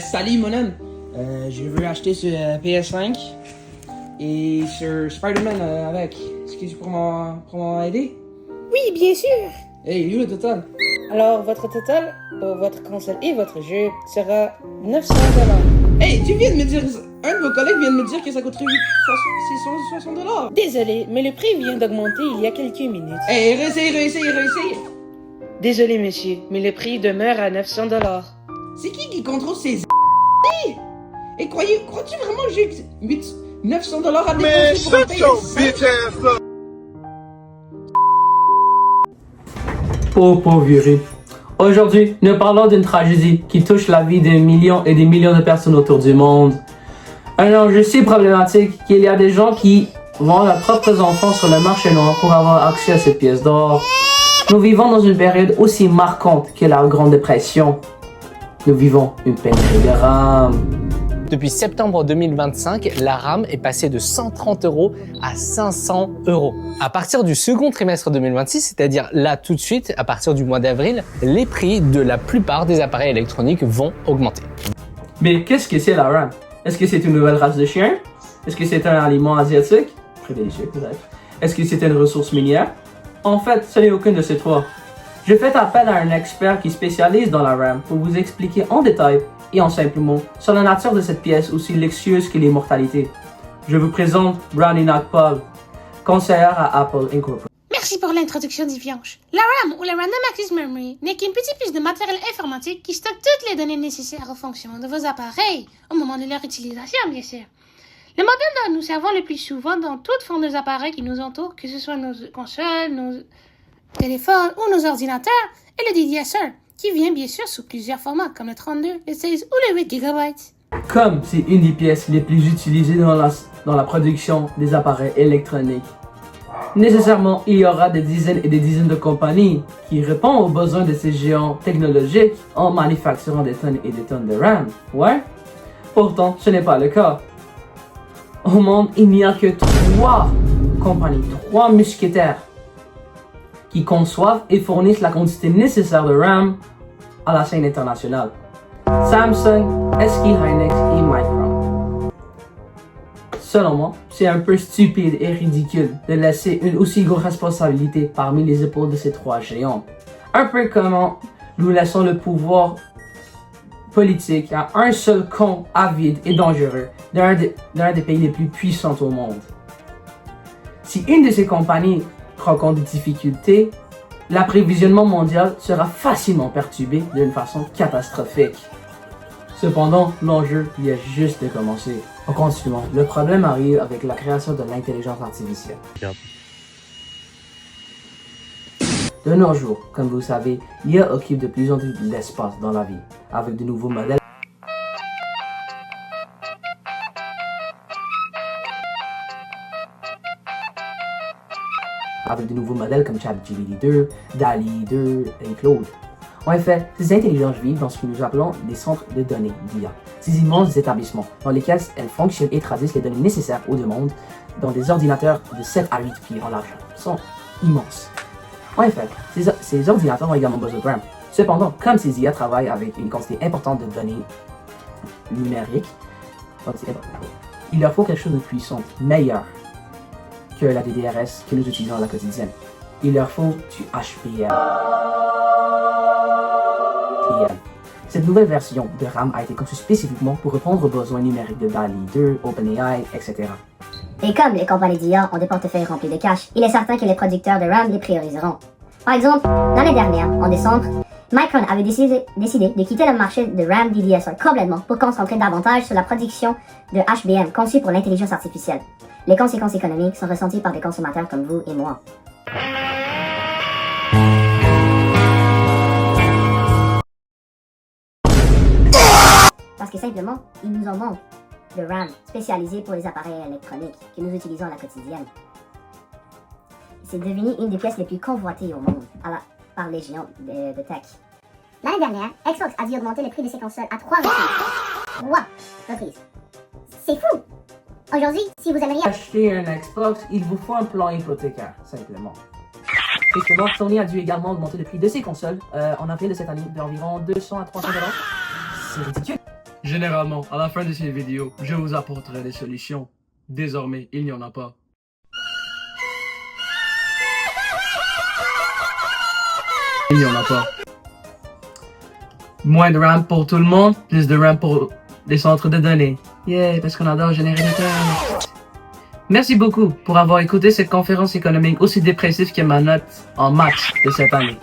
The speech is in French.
Salut mon homme, je veux acheter sur PS5 et sur Spider-Man avec. Est-ce que tu pourras m'aider? Oui, bien sûr. Hey, il est où le total? Alors, votre total pour votre console et votre jeu sera 900 $. Hey, tu viens de me dire, un de vos collègues vient de me dire que ça coûterait 660 $. Désolé, mais le prix vient d'augmenter il y a quelques minutes. Hey, réessaye. Désolé, monsieur, mais le prix demeure à 900 $. C'est qui contrôle ces Et crois-tu vraiment que j'ai 900 $ à dépenser pour un PS5? Pauvre vieux. Aujourd'hui, nous parlons d'une tragédie qui touche la vie de millions et des millions de personnes autour du monde. Un enjeu si problématique qu'il y a des gens qui vendent leurs propres enfants sur le marché noir pour avoir accès à cette pièce d'or. Nous vivons dans une période aussi marquante que la Grande Dépression. Nous vivons une pénurie de RAM. Depuis septembre 2025, la RAM est passée de 130 € à 500 €. À partir du second trimestre 2026, c'est-à-dire là tout de suite, à partir du mois d'avril, les prix de la plupart des appareils électroniques vont augmenter. Mais qu'est-ce que c'est la RAM? Est-ce que c'est une nouvelle race de chien? Est-ce que c'est un aliment asiatique? Très délicieux peut-être. Est-ce que c'est une ressource minière? En fait, ce n'est aucune de ces trois. Je fais appel à un expert qui spécialise dans la RAM pour vous expliquer en détail et en simples mots sur la nature de cette pièce aussi luxueuse que l'immortalité. Je vous présente Brownie Nagpal, conseillère à Apple Incorporated. Merci pour l'introduction d'Yvianche. La RAM, ou la Random Access Memory, n'est qu'une petite pièce de matériel informatique qui stocke toutes les données nécessaires au fonctionnement de vos appareils, au moment de leur utilisation, bien sûr. Le modèle dont nous servons le plus souvent dans toute forme d'appareils qui nous entourent, que ce soit nos consoles, nos téléphones ou nos ordinateurs, est le DDSR, qui vient bien sûr sous plusieurs formats, comme le 32, le 16 ou le 8 GB. Comme c'est une des pièces les plus utilisées dans la production des appareils électroniques, nécessairement il y aura des dizaines et des dizaines de compagnies qui répondent aux besoins de ces géants technologiques en manufacturant des tonnes et des tonnes de RAM. Ouais? Pourtant, ce n'est pas le cas. Au monde, il n'y a que 3 compagnies, 3 mousquetaires qui conçoivent et fournissent la quantité nécessaire de RAM à la scène internationale. Samsung, SK Hynix et Micron. Selon moi, c'est un peu stupide et ridicule de laisser une aussi grosse responsabilité parmi les épaules de ces 3 géants. Un peu comme nous laissons le pouvoir politique à un seul con avide et dangereux d'un des pays les plus puissants au monde. Si une de ces compagnies rencontre des difficultés, l'approvisionnement mondial sera facilement perturbé d'une façon catastrophique. Cependant, l'enjeu vient juste de commencer. En continuant, le problème arrive avec la création de l'intelligence artificielle. De nos jours, comme vous savez, l'IA occupe de plus en plus d'espace dans la vie, avec de nouveaux modèles. Comme ChatGPT 2, DALL-E 2 et Claude. En effet, ces intelligences vivent dans ce que nous appelons des centres de données d'IA, ces immenses établissements dans lesquels elles fonctionnent et traduisent les données nécessaires aux demandes dans des ordinateurs de 7 à 8 pieds en largeur. Ils sont immenses. En effet, ces ordinateurs ont également besoin de RAM. Cependant, comme ces IA travaillent avec une quantité importante de données numériques, il leur faut quelque chose de puissant, meilleur que la DDRS que nous utilisons à la quotidienne. Il leur faut du HBM. Cette nouvelle version de RAM a été conçue spécifiquement pour répondre aux besoins numériques de DALL-E 2, OpenAI, etc. Et comme les compagnies d'IA ont des portefeuilles remplis de cash, il est certain que les producteurs de RAM les prioriseront. Par exemple, l'année dernière, en décembre, Micron avait décidé de quitter le marché de RAM DDSR complètement pour concentrer davantage sur la production de HBM conçue pour l'intelligence artificielle. Les conséquences économiques sont ressenties par des consommateurs comme vous et moi. Parce que simplement, il nous en manque de RAM spécialisé pour les appareils électroniques que nous utilisons à la quotidienne. C'est devenu une des pièces les plus convoitées au monde par les géants de tech. L'année dernière, Xbox a dû augmenter le prix de ses consoles à 3 reprises. 3 reprises. C'est fou! Aujourd'hui, si vous aimeriez acheter un Xbox, il vous faut un plan hypothécaire, simplement. Tristement, Sony a dû également augmenter le prix de ses consoles en avril de cette année d'environ 200 à 300 $. C'est ridicule. Généralement, à la fin de ces vidéos, je vous apporterai des solutions. Désormais, il n'y en a pas. Il n'y en a pas. Moins de RAM pour tout le monde, plus de RAM pour les centres de données. Yeah, parce qu'on adore générer des textes. Merci beaucoup pour avoir écouté cette conférence économique aussi dépressive que ma note en maths de cette année.